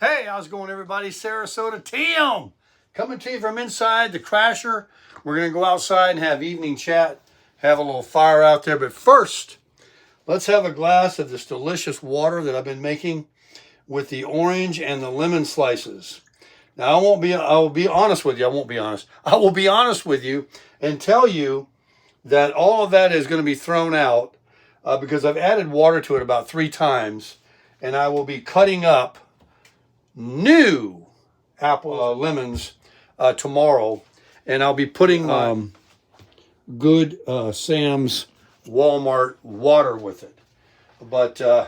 Hey, how's it going, everybody? Sarasota Tim coming to you from inside the Crasher. We're going to go outside and have evening chat, have a little fire out there. But first, let's have a glass of this delicious water that I've been making with the orange and the lemon slices. Now, I will be honest with you. I will be honest with you and tell you that all of that is going to be thrown out because I've added water to it about 3 times, and I will be cutting up new lemons tomorrow, and I'll be putting good Sam's Walmart water with it. But been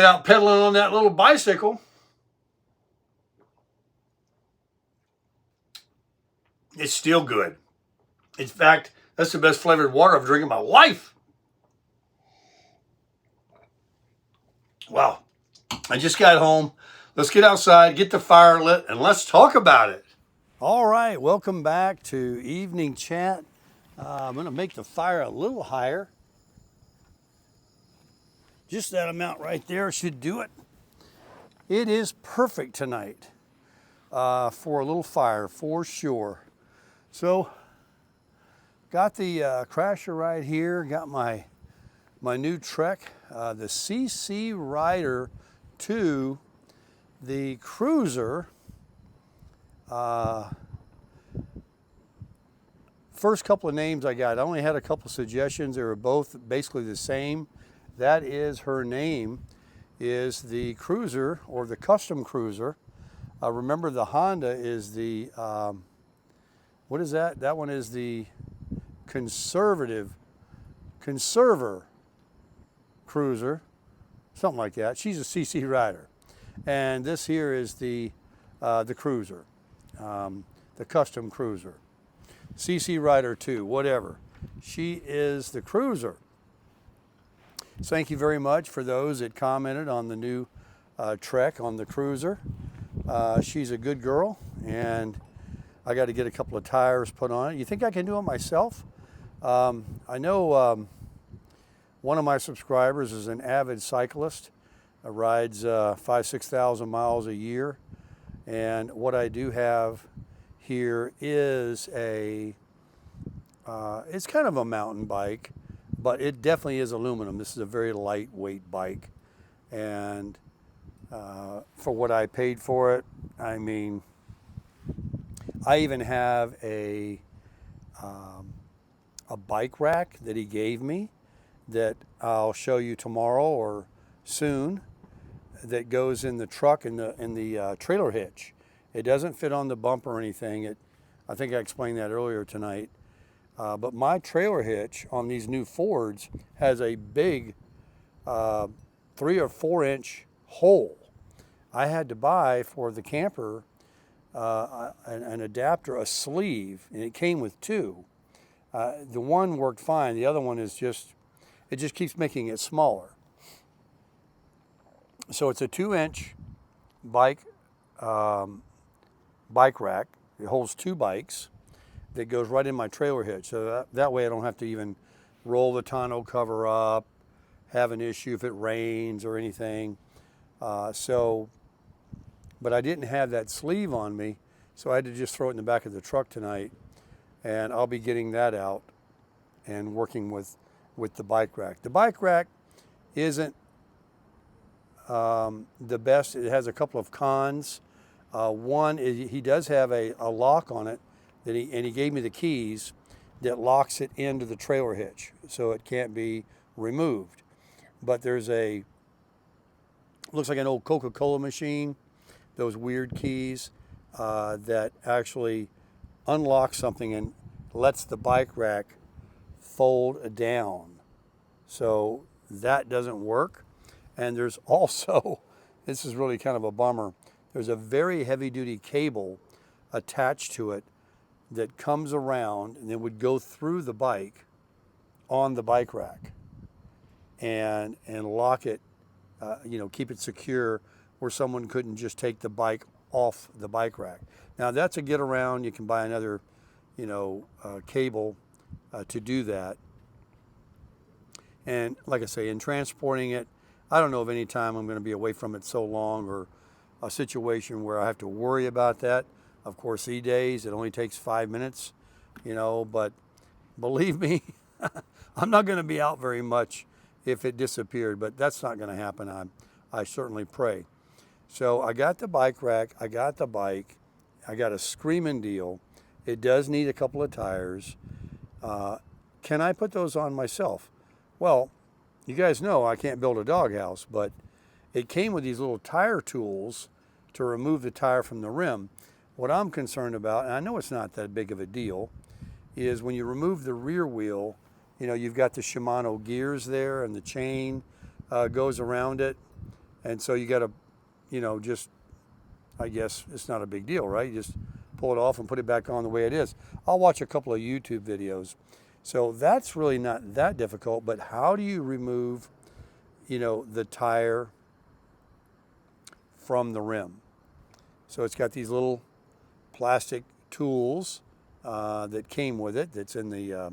out pedaling on that little bicycle. It's still good. In fact, that's the best flavored water I've drank in my life. Wow. I just got home. Let's get outside, get the fire lit, and let's talk about it. All right, welcome back to evening chat. I'm going to make the fire a little higher. Just that amount right there should do it. It is perfect tonight for a little fire, for sure. So, got the Crasher right here. Got my new Trek, the CC Rider 2, the Cruiser. First couple of names I got, I only had a couple suggestions. They were both basically the same. That is, her name is the Cruiser, or the Custom Cruiser. Remember, the Honda is the, what is that? That one is the Conserver Cruiser, something like that. She's a CC Rider. And this here is the Cruiser, the Custom Cruiser. CC Rider 2, whatever. She is the Cruiser. So thank you very much for those that commented on the new Trek on the Cruiser. She's a good girl, and I got to get a couple of tires put on it. You think I can do it myself? I know one of my subscribers is an avid cyclist, rides 5,000-6,000 miles a year. And what I do have here is it's kind of a mountain bike, but it definitely is aluminum. This is a very lightweight bike. And for what I paid for it, I mean, I even have a bike rack that he gave me that I'll show you tomorrow or soon, that goes in the truck in the trailer hitch. It doesn't fit on the bumper or anything. I think I explained that earlier tonight. But my trailer hitch on these new Fords has a big 3 or 4 inch hole. I had to buy for the camper an adapter, a sleeve, and it came with 2. The one worked fine. The other one is just keeps making it smaller. So it's a 2-inch bike rack. It holds 2 bikes that goes right in my trailer hitch. So that way I don't have to even roll the tonneau cover up, have an issue if it rains or anything. But I didn't have that sleeve on me, so I had to just throw it in the back of the truck tonight. And I'll be getting that out and working with the bike rack. The bike rack isn't the best. It has a couple of cons. One is he does have a lock on it and he gave me the keys that locks it into the trailer hitch, so it can't be removed. But there's looks like an old Coca-Cola machine, those weird keys that actually unlocks something and lets the bike rack fold down. So that doesn't work. And there's also, this is really kind of a bummer, there's a very heavy-duty cable attached to it that comes around and it would go through the bike on the bike rack and lock it, keep it secure where someone couldn't just take the bike off the bike rack. Now that's a get around. You can buy another, cable to do that. And like I say, in transporting it, I don't know of any time I'm going to be away from it so long, or a situation where I have to worry about that. Of course, these days it only takes 5 minutes, but believe me, I'm not going to be out very much if it disappeared, but that's not going to happen. I certainly pray. So I got the bike rack, I got the bike, I got a screaming deal. It does need a couple of tires. Can I put those on myself? Well, you guys know I can't build a doghouse, but it came with these little tire tools to remove the tire from the rim. What I'm concerned about, and I know it's not that big of a deal, is when you remove the rear wheel, you've got the Shimano gears there and the chain goes around it. And so you got to, I guess it's not a big deal, right? You just pull it off and put it back on the way it is. I'll watch a couple of YouTube videos. So that's really not that difficult, but how do you remove, the tire from the rim? So it's got these little plastic tools that came with it, that's in the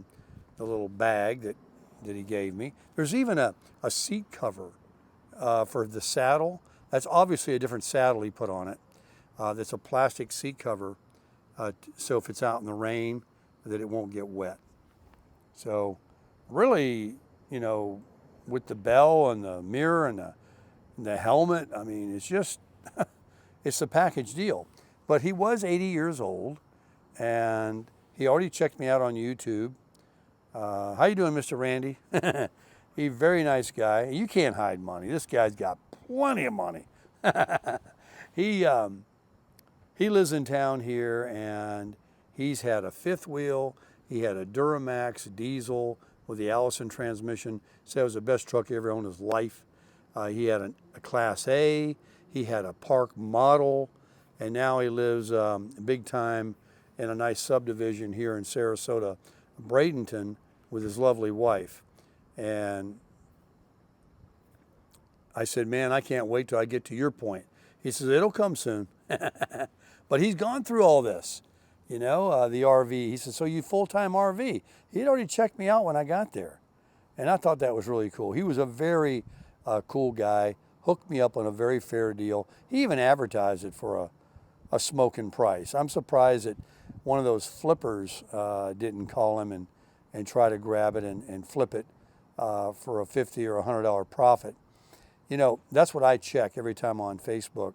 little bag that he gave me. There's even a seat cover for the saddle. That's obviously a different saddle he put on it. That's a plastic seat cover, so if it's out in the rain, that it won't get wet. So really, with the bell and the mirror and the helmet, I mean, it's just, it's a package deal. But he was 80 years old, and he already checked me out on YouTube. How you doing, Mr. Randy? He's a very nice guy. You can't hide money. This guy's got plenty of money. He lives in town here, and he's had a fifth wheel. He had a Duramax diesel with the Allison transmission. Said it was the best truck he ever owned in his life. He had a Class A. He had a Park model, and now he lives big time in a nice subdivision here in Sarasota, Bradenton, with his lovely wife. And I said, man, I can't wait till I get to your point. He says, it'll come soon. But he's gone through all this, the RV. He said, so you full-time RV? He'd already checked me out when I got there. And I thought that was really cool. He was a very cool guy, hooked me up on a very fair deal. He even advertised it for a smoking price. I'm surprised that one of those flippers didn't call him and try to grab it and flip it for a $50 or $100 profit. That's what I check every time on Facebook.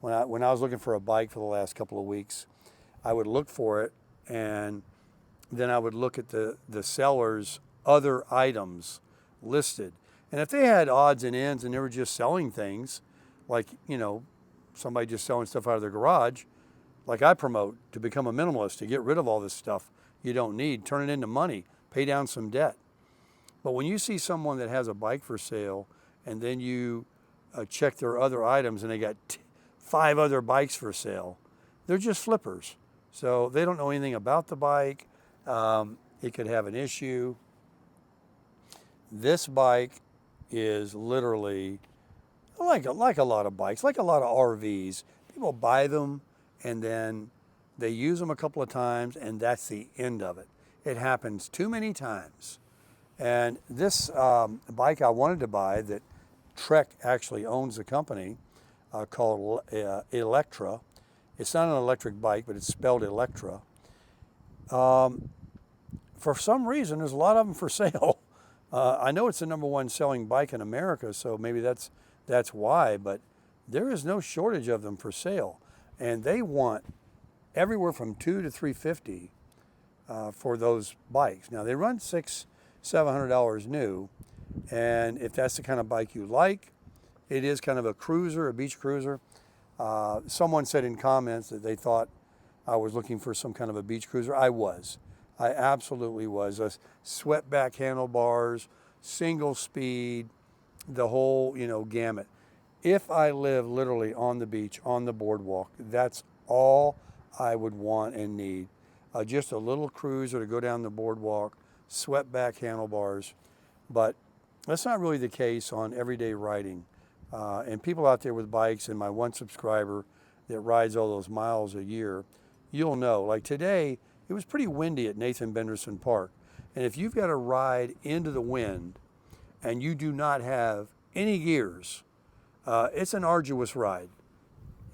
When I was looking for a bike for the last couple of weeks, I would look for it, and then I would look at the seller's other items listed. And if they had odds and ends and they were just selling things, like, somebody just selling stuff out of their garage, like I promote, to become a minimalist, to get rid of all this stuff you don't need, turn it into money, pay down some debt. But when you see someone that has a bike for sale, and then you check their other items and they got 5 other bikes for sale, they're just flippers. So they don't know anything about the bike. It could have an issue. This bike is literally like a lot of bikes, like a lot of RVs. People buy them and then they use them a couple of times, and that's the end of it. It happens too many times. And this bike I wanted to buy, that Trek actually owns the company, called Electra. It's not an electric bike, but it's spelled Electra. For some reason, there's a lot of them for sale. I know it's the #1 selling bike in America, so maybe that's why, but there is no shortage of them for sale. And they want everywhere from $200 to $350 for those bikes. Now, they run $600-700 new, and if that's the kind of bike you like, it is kind of a cruiser, a beach cruiser. Someone said in comments that they thought I was looking for some kind of a beach cruiser. I was. I absolutely was. Swept back handlebars, single speed, the whole, gamut. If I live literally on the beach, on the boardwalk, that's all I would want and need. Just a little cruiser to go down the boardwalk, swept back handlebars. But that's not really the case on everyday riding. And people out there with bikes, and my one subscriber that rides all those miles a year, you'll know. Like today, it was pretty windy at Nathan Benderson Park. And if you've got to ride into the wind and you do not have any gears. It's an arduous ride.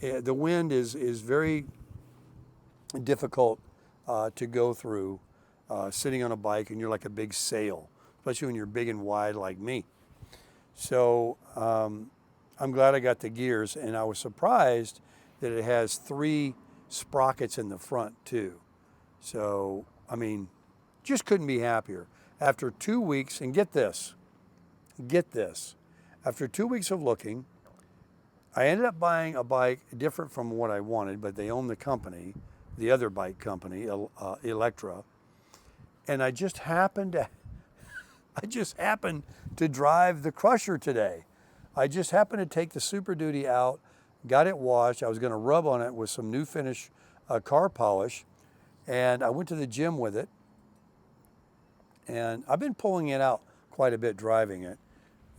The wind is very difficult to go through sitting on a bike, and you're like a big sail, especially when you're big and wide like me. So I'm glad I got the gears, and I was surprised that it has 3 sprockets in the front too. So, I mean, just couldn't be happier. After 2 weeks, and get this, after 2 weeks of looking, I ended up buying a bike different from what I wanted, but they own the company, the other bike company, Electra, and I just happened to drive the Crusher today. I just happened to take the Super Duty out, got it washed. I was going to rub on it with some new finish car polish, and I went to the gym with it, and I've been pulling it out quite a bit driving it.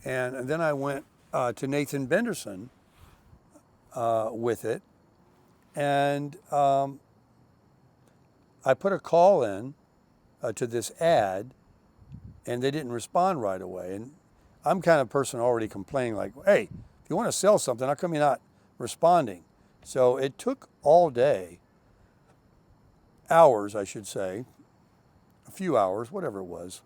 And then I went to Nathan Benderson with it, and I put a call in to this ad, and they didn't respond right away. And I'm kind of person already complaining like, hey, if you want to sell something, how come you're not responding? So it took all day, hours I should say, a few hours, whatever it was,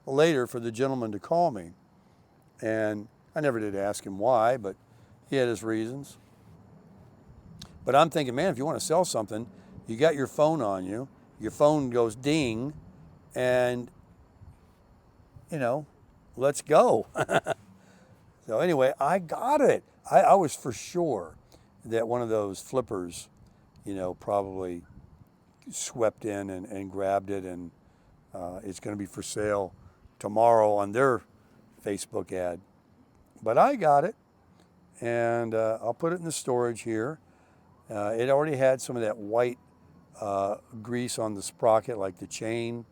later for the gentleman to call me. And I never did ask him why, but he had his reasons. But I'm thinking, man, if you want to sell something, you got your phone on you, your phone goes ding, and, you know, let's go. So anyway, I got it. I was for sure that one of those flippers, you know, probably swept in and grabbed it, and it's going to be for sale tomorrow on their Facebook ad. But I got it, and I'll put it in the storage here. It already had some of that white grease on the sprocket, like the chain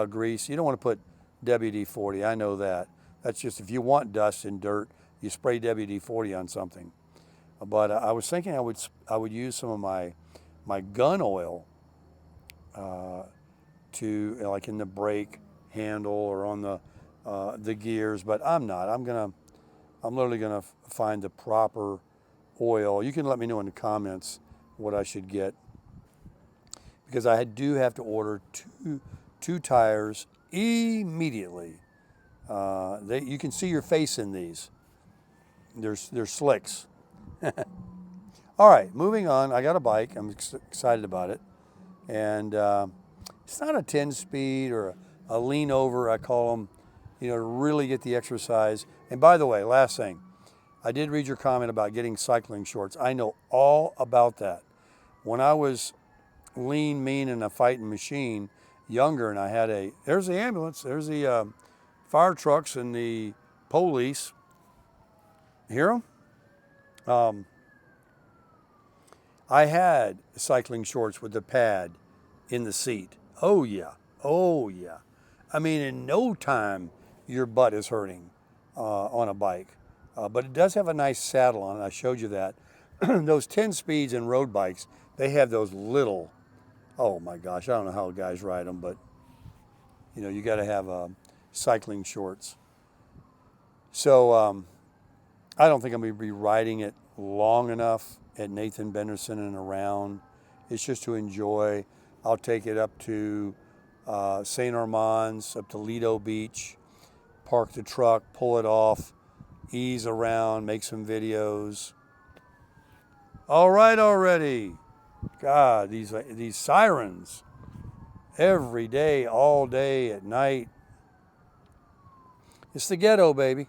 grease. You don't want to put WD-40, I know that. That's just if you want dust and dirt, you spray WD-40 on something. But I was thinking I would use some of my gun oil to, like in the brake handle or on the gears, but I'm not. I'm literally gonna find the proper oil. You can let me know in the comments what I should get, because I do have to order two tires immediately. You can see your face in these. They're slicks. All right, moving on. I got a bike. I'm excited about it. And it's not a 10-speed or a lean over, I call them, you know, to really get the exercise. And by the way, last thing, I did read your comment about getting cycling shorts. I know all about that. When I was lean, mean, and a fighting machine, younger, and I had there's the ambulance, there's the fire trucks and the police. Hear them? I had cycling shorts with the pad in the seat. Oh yeah. I mean, in no time, your butt is hurting on a bike. But it does have a nice saddle on it. I showed you that. Those 10 speeds and road bikes, they have those little, oh my gosh, I don't know how guys ride them, but you know, you got to have cycling shorts. So I don't think I'm going to be riding it long enough at Nathan Benderson and around. It's just to enjoy. I'll take it up to St. Armand's, up to Lido Beach, park the truck, pull it off, ease around, make some videos. All right already. God, these sirens every day, all day, at night. It's the ghetto, baby.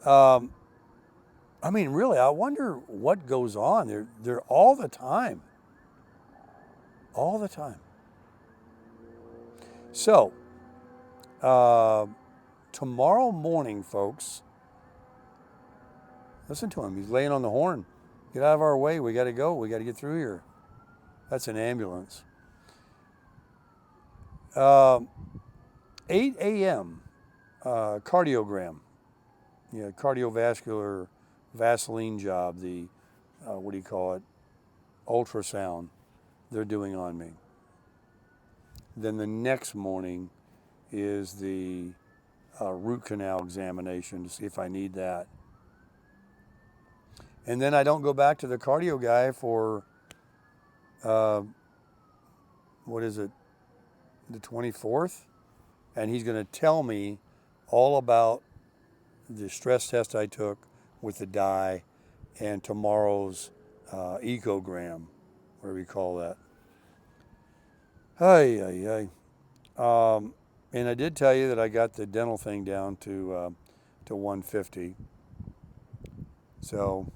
I mean, really, I wonder what goes on. They're all the time. All the time. So, tomorrow morning, folks, listen to him. He's laying on the horn. Get out of our way. We got to go. We got to get through here. That's an ambulance. 8 a.m. Cardiogram. Yeah, cardiovascular Vaseline job. The, what do you call it? Ultrasound they're doing on me. Then the next morning is the root canal examination to see if I need that. And then I don't go back to the cardio guy for, what is it, the 24th? And he's going to tell me all about the stress test I took with the dye and tomorrow's ecogram, whatever you call that. And I did tell you that I got the dental thing down to 150. So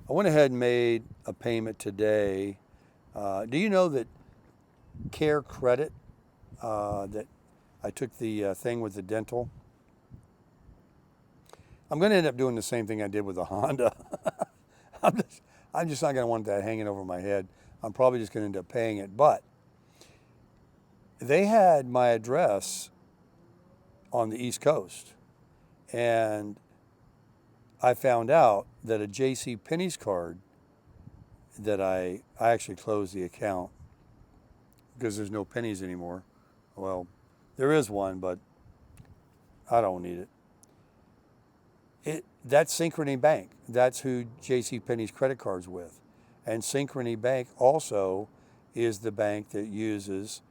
I went ahead and made a payment today. Do you know that Care Credit, that I took the thing with the dental? I'm going to end up doing the same thing I did with the Honda. I'm just not going to want that hanging over my head. I'm probably just going to end up paying it. But they had my address on the East Coast. And I found out that a J.C. Penney's card that I actually closed the account because there's no pennies anymore. Well, there is one, but I don't need it. That's Synchrony Bank. That's who J.C. Penney's credit card's with. And Synchrony Bank also is the bank that uses,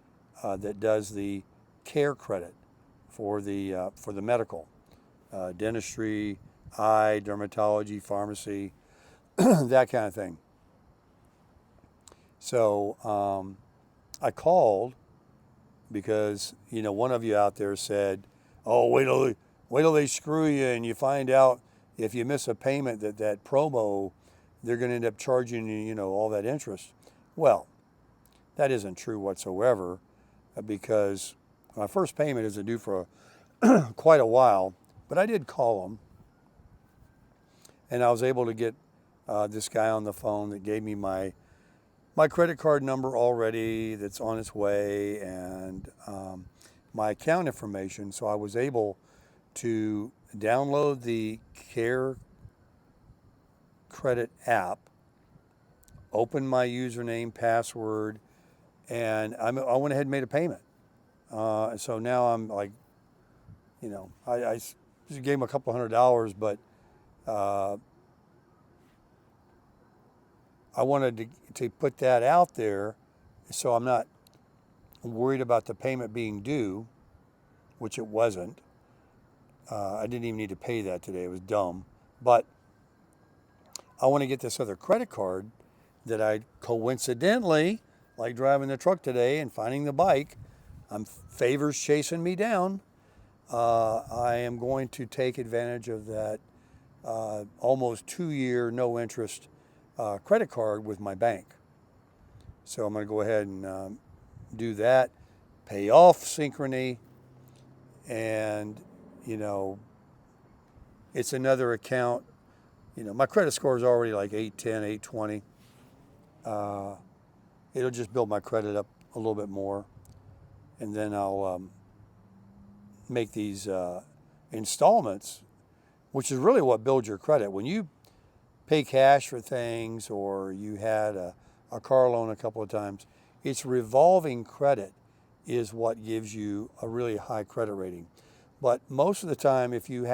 that does the Care Credit for the medical, dentistry, eye, dermatology, pharmacy, that kind of thing. So I called because, one of you out there said, oh, wait till they screw you and you find out if you miss a payment that promo, they're going to end up charging you, all that interest. Well, that isn't true whatsoever because my first payment isn't due for quite a while, but I did call them and I was able to get this guy on the phone that gave me my credit card number already that's on its way and my account information. So I was able to download the Care Credit app, open my username, password, and I went ahead and made a payment. So now I'm like, I just gave him a couple $100, but I wanted to put that out there so I'm not worried about the payment being due, which it wasn't. I didn't even need to pay that today. It was dumb. But I want to get this other credit card that I coincidentally, like driving the truck today and finding the bike, favors chasing me down. I am going to take advantage of that almost 2-year no interest credit card with my bank. So I'm going to go ahead and do that, pay off Synchrony, and it's another account. My credit score is already like 810, 820. It'll just build my credit up a little bit more. And then I'll make these installments, which is really what builds your credit. When you pay cash for things or you had a car loan a couple of times, it's revolving credit is what gives you a really high credit rating. But most of the time, if you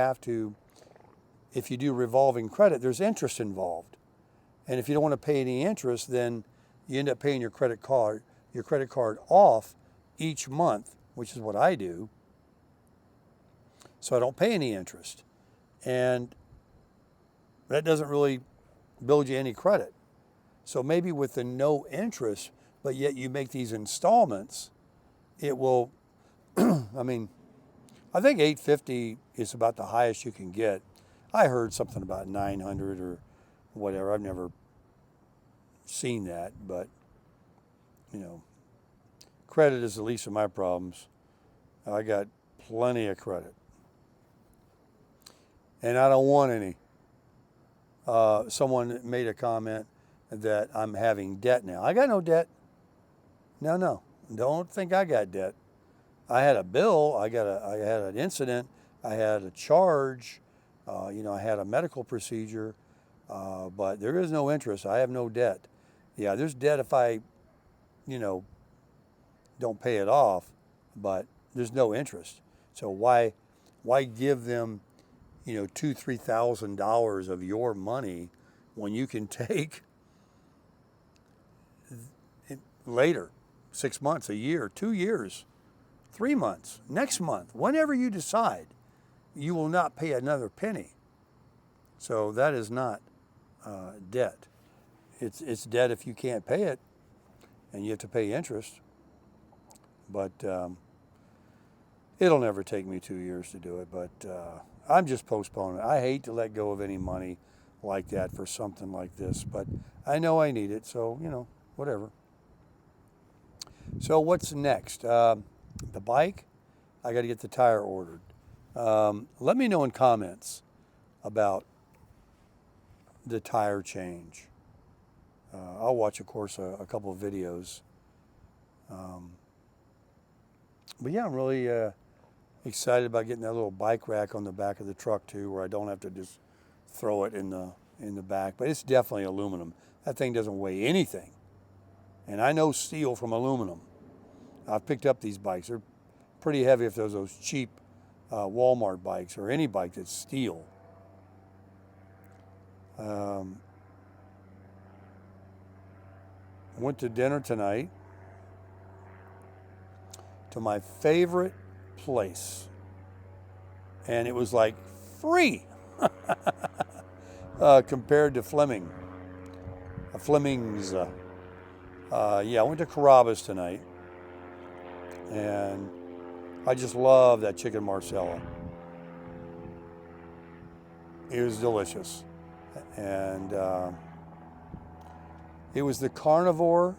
do revolving credit, there's interest involved. And if you don't want to pay any interest, then you end up paying your credit card off each month, which is what I do. So I don't pay any interest. And that doesn't really build you any credit. So maybe with the no interest, but yet you make these installments, it will, I think 850 is about the highest you can get. I heard something about 900 or whatever. I've never seen that, but credit is the least of my problems. I got plenty of credit, and I don't want any. Someone made a comment that I'm having debt now. I got no debt. No, don't think I got debt. I had a bill. I had an incident. I had a charge. I had a medical procedure, but there is no interest. I have no debt. Yeah, there's debt if I, don't pay it off, but there's no interest. So why give them, $2,000-$3,000 of your money when you can take it later, 6 months, a year, 2 years, 3 months, next month, whenever you decide, you will not pay another penny. So that is not debt. It's debt if you can't pay it, and you have to pay interest. But it'll never take me 2 years to do it. But I'm just postponing it. I hate to let go of any money like that for something like this, but I know I need it, so whatever. So what's next? The bike. I got to get the tire ordered. Let me know in comments about the tire change. I'll watch, of course, a couple of videos. But yeah, I'm really excited about getting that little bike rack on the back of the truck too, where I don't have to just throw it in the back. But it's definitely aluminum. That thing doesn't weigh anything. And I know steel from aluminum. I've picked up these bikes. They're pretty heavy if there's those cheap Walmart bikes or any bike that's steel. Went to dinner tonight to my favorite place, and it was like free compared to Fleming's. I went to Carrabba's tonight, and I just love that chicken marsala. It was delicious, and it was the carnivore.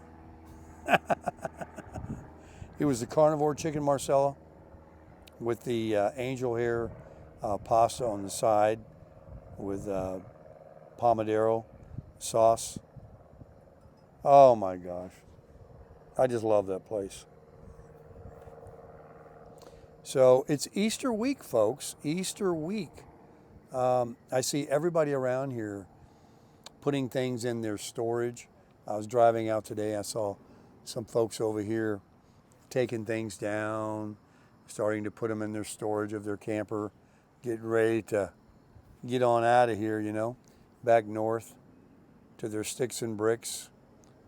It was the carnivore chicken marsala with the angel hair pasta on the side with pomodoro sauce. Oh my gosh. I just love that place. So it's Easter week, folks. Easter week. I see everybody around here putting things in their storage. I was driving out today. I saw some folks over here taking things down, starting to put them in their storage of their camper, getting ready to get on out of here, back north to their sticks and bricks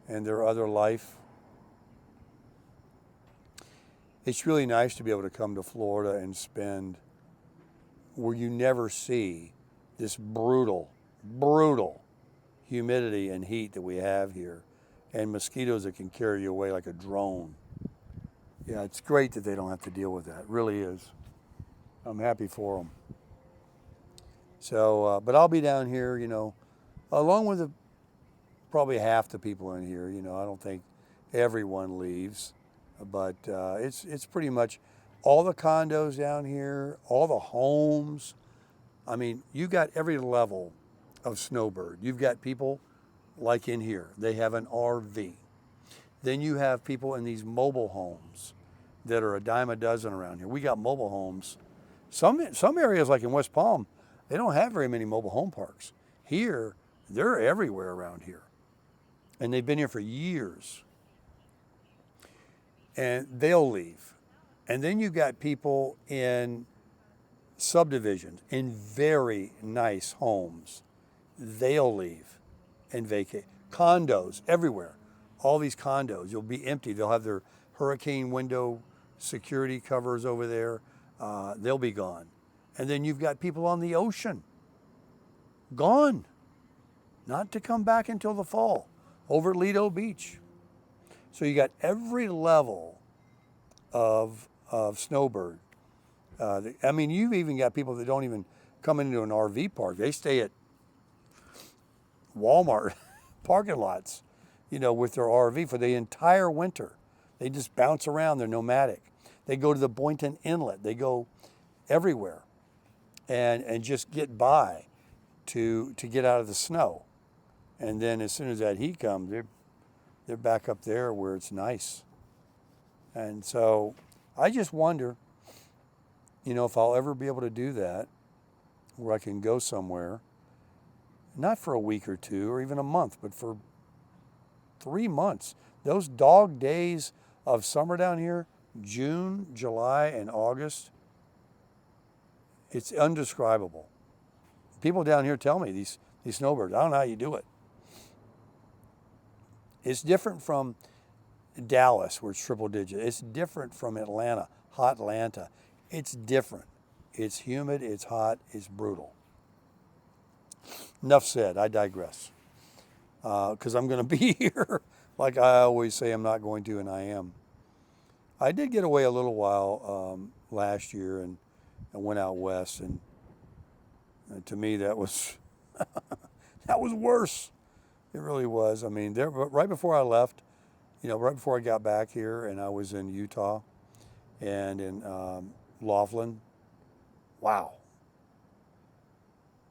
and their other life. It's really nice to be able to come to Florida and spend where you never see this brutal humidity and heat that we have here, and mosquitoes that can carry you away like a drone. Yeah, it's great that they don't have to deal with that. It really is. I'm happy for them. So, but I'll be down here, along with probably half the people in here. I don't think everyone leaves, but it's pretty much all the condos down here, all the homes. I mean, you got every level of snowbird. You've got people like in here. They have an RV. Then you have people in these mobile homes that are a dime a dozen around here. We got mobile homes. Some areas like in West Palm, they don't have very many mobile home parks. Here, they're everywhere around here. And they've been here for years. And they'll leave. And then you've got people in subdivisions, in very nice homes. They'll leave and vacate. Condos everywhere. All these condos, you'll be empty. They'll have their hurricane window security covers over there. They'll be gone. And then you've got people on the ocean. Gone. Not to come back until the fall. Over at Lido Beach. So you got every level of snowbird. You've even got people that don't even come into an RV park. They stay at Walmart parking lots, with their RV for the entire winter. They just bounce around. They're nomadic. They go to the Boynton Inlet. They go everywhere and just get by to get out of the snow. And then as soon as that heat comes, they're back up there where it's nice. And so I just wonder, if I'll ever be able to do that, where I can go somewhere, not for a week or two or even a month, but for 3 months. Those dog days of summer down here, June, July, and August, It's undescribable. People down here tell me these snowbirds, I don't know how you do it. It's different from Dallas, where it's triple digit. It's different from Atlanta, hot Atlanta. It's different. It's humid, it's hot, it's brutal. Enough said, I digress. Because I'm going to be here like I always say I'm not going to, and I am. I did get away a little while last year and went out west, and to me that was that was worse. It really was. I mean, right before I left, right before I got back here, and I was in Utah and in Laughlin. Wow.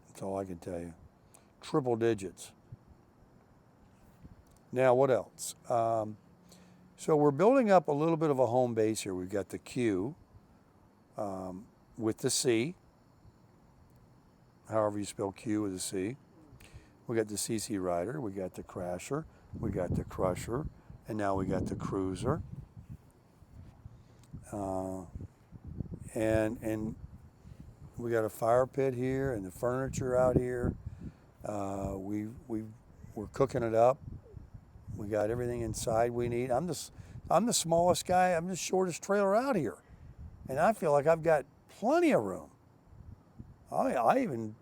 That's all I can tell you. Triple digits. Now, what else? So we're building up a little bit of a home base here. We've got the Q with the C, however you spell Q with a C. We got the CC Rider, we got the Crasher, we got the Crusher, and now we got the Cruiser. And we got a fire pit here and the furniture out here. We're cooking it up. We got everything inside we need. I'm the smallest guy. I'm the shortest trailer out here, and I feel like I've got plenty of room. I even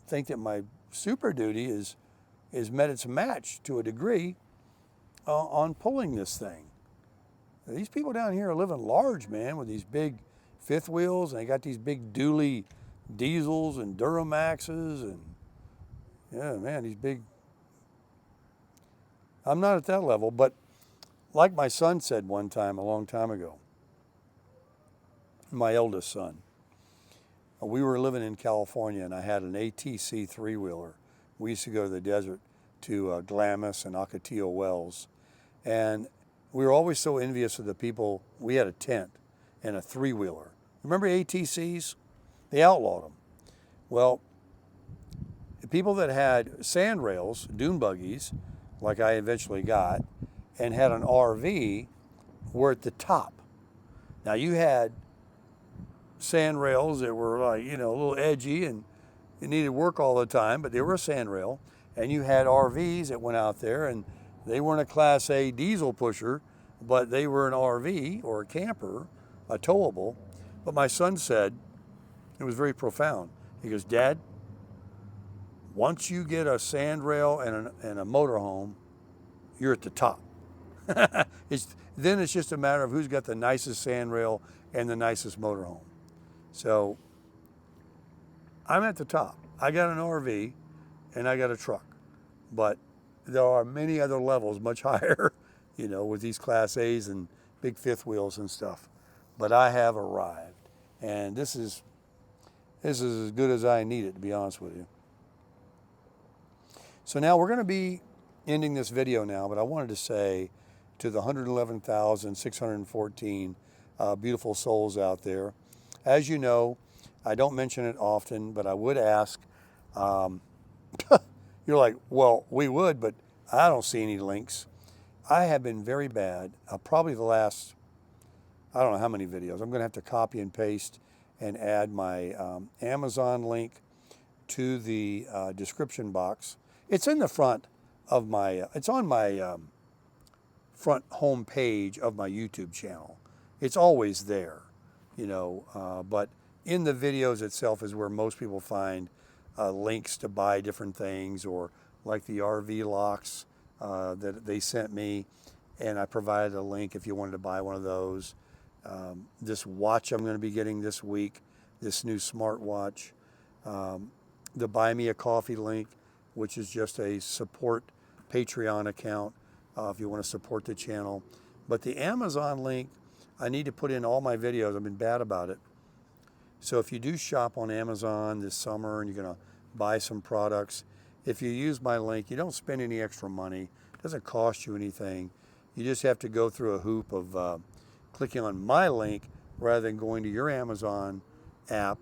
think that my Super Duty is met its match to a degree on pulling this thing. These people down here are living large, man, with these big fifth wheels, and they got these big dually diesels and Duramaxes, and yeah, man, these big. I'm not at that level, but like my son said one time, a long time ago, my eldest son, we were living in California, and I had an ATC three-wheeler. We used to go to the desert to Glamis and Ocotillo Wells, and we were always so envious of the people. We had a tent and a three-wheeler. Remember ATCs? They outlawed them. Well, the people that had sand rails, dune buggies, like I eventually got, and had an RV, were at the top. Now you had sand rails that were like, a little edgy and they needed work all the time, but they were a sand rail. And you had RVs that went out there, and they weren't a Class A diesel pusher, but they were an RV or a camper, a towable. But my son said, it was very profound. He goes, Dad, once you get a sand rail and a motorhome, you're at the top. Then it's just a matter of who's got the nicest sand rail and the nicest motorhome. So I'm at the top. I got an RV and I got a truck. But there are many other levels much higher, with these Class A's and big fifth wheels and stuff. But I have arrived. And this is as good as I need it, to be honest with you. So now we're going to be ending this video now, but I wanted to say to the 111,614 beautiful souls out there, as you know, I don't mention it often, but I would ask, you're like, well, we would, but I don't see any links. I have been very bad, probably the last, I don't know how many videos. I'm going to have to copy and paste and add my Amazon link to the description box. It's in the front of my, it's on my front home page of my YouTube channel. It's always there, but in the videos itself is where most people find links to buy different things, or like the RV locks that they sent me, and I provided a link if you wanted to buy one of those. This watch I'm going to be getting this week, this new smartwatch, the Buy Me a Coffee link, which is just a support Patreon account if you want to support the channel. But the Amazon link, I need to put in all my videos. I've been bad about it. So if you do shop on Amazon this summer and you're going to buy some products, if you use my link, you don't spend any extra money. It doesn't cost you anything. You just have to go through a hoop of clicking on my link rather than going to your Amazon app,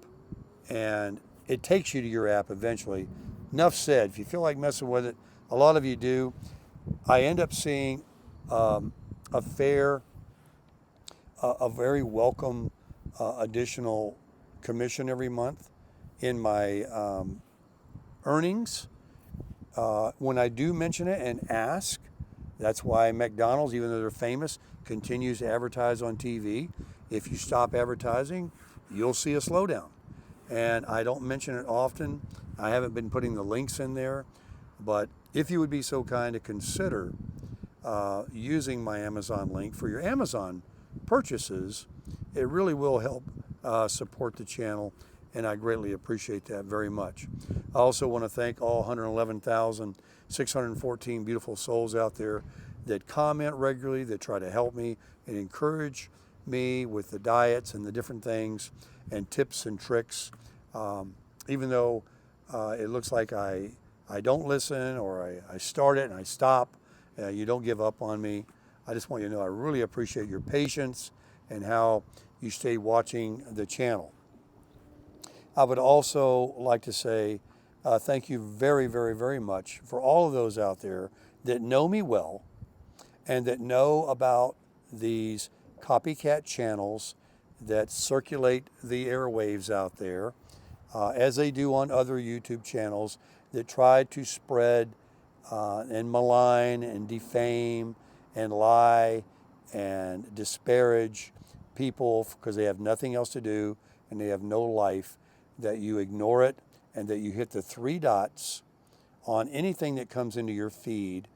and it takes you to your app eventually. Enough said. If you feel like messing with it, a lot of you do. I end up seeing a very welcome additional commission every month in my earnings. When I do mention it and ask, that's why McDonald's, even though they're famous, continues to advertise on TV. If you stop advertising, you'll see a slowdown. And I don't mention it often. I haven't been putting the links in there. But if you would be so kind to consider using my Amazon link for your Amazon purchases, it really will help support the channel, and I greatly appreciate that very much. I also want to thank all 111,614 beautiful souls out there that comment regularly, that try to help me and encourage me with the diets and the different things and tips and tricks. Even though it looks like I don't listen, or I start it and I stop, you don't give up on me. I just want you to know I really appreciate your patience and how you stay watching the channel. I would also like to say thank you very, very, very much for all of those out there that know me well and that know about these copycat channels that circulate the airwaves out there, as they do on other YouTube channels, that try to spread and malign and defame and lie and disparage people because they have nothing else to do and they have no life, that you ignore it and that you hit the 3 dots on anything that comes into your feed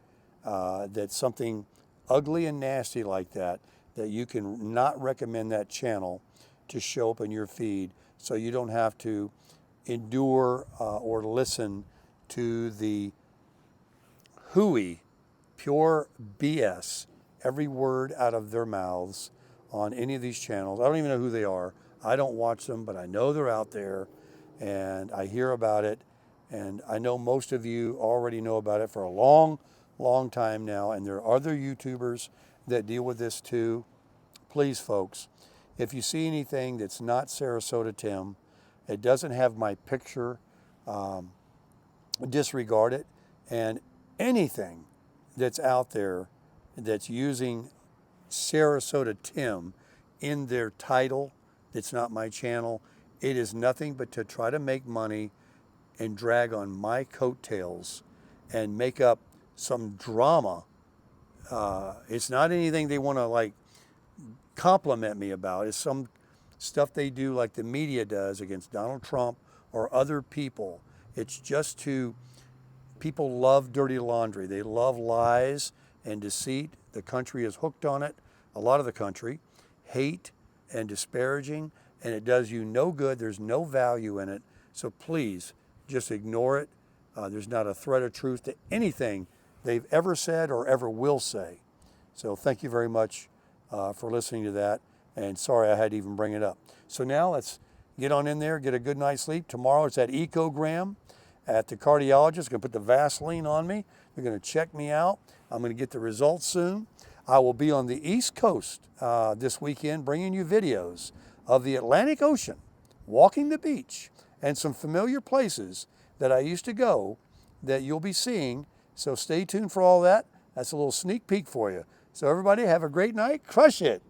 that's something ugly and nasty like that, that you can not recommend that channel to show up in your feed, so you don't have to endure or listen to the hooey, pure BS, every word out of their mouths on any of these channels. I don't even know who they are. I don't watch them, but I know they're out there and I hear about it. And I know most of you already know about it for a long, long time now. And there are other YouTubers that deal with this too. Please, folks, if you see anything that's not Sarasota Tim, it doesn't have my picture, disregard it. And anything that's out there that's using Sarasota Tim in their title, that's not my channel, it is nothing but to try to make money and drag on my coattails and make up some drama. It's not anything they want to like compliment me about. It's some stuff they do like the media does against Donald Trump or other people. It's just people love dirty laundry. They love lies and deceit. The country is hooked on it. A lot of the country. Hate and disparaging, and it does you no good. There's no value in it. So please just ignore it. There's not a thread of truth to anything they've ever said or ever will say. So thank you very much for listening to that, and sorry I had to even bring it up. So now let's get on in there, get a good night's sleep. Tomorrow it's at echogram at the cardiologist. Going to put the Vaseline on me. They're going to check me out. I'm going to get the results soon. I will be on the East Coast this weekend bringing you videos of the Atlantic Ocean, walking the beach, and some familiar places that I used to go that you'll be seeing. So stay tuned for all that. That's a little sneak peek for you. So everybody have a great night. Crush it.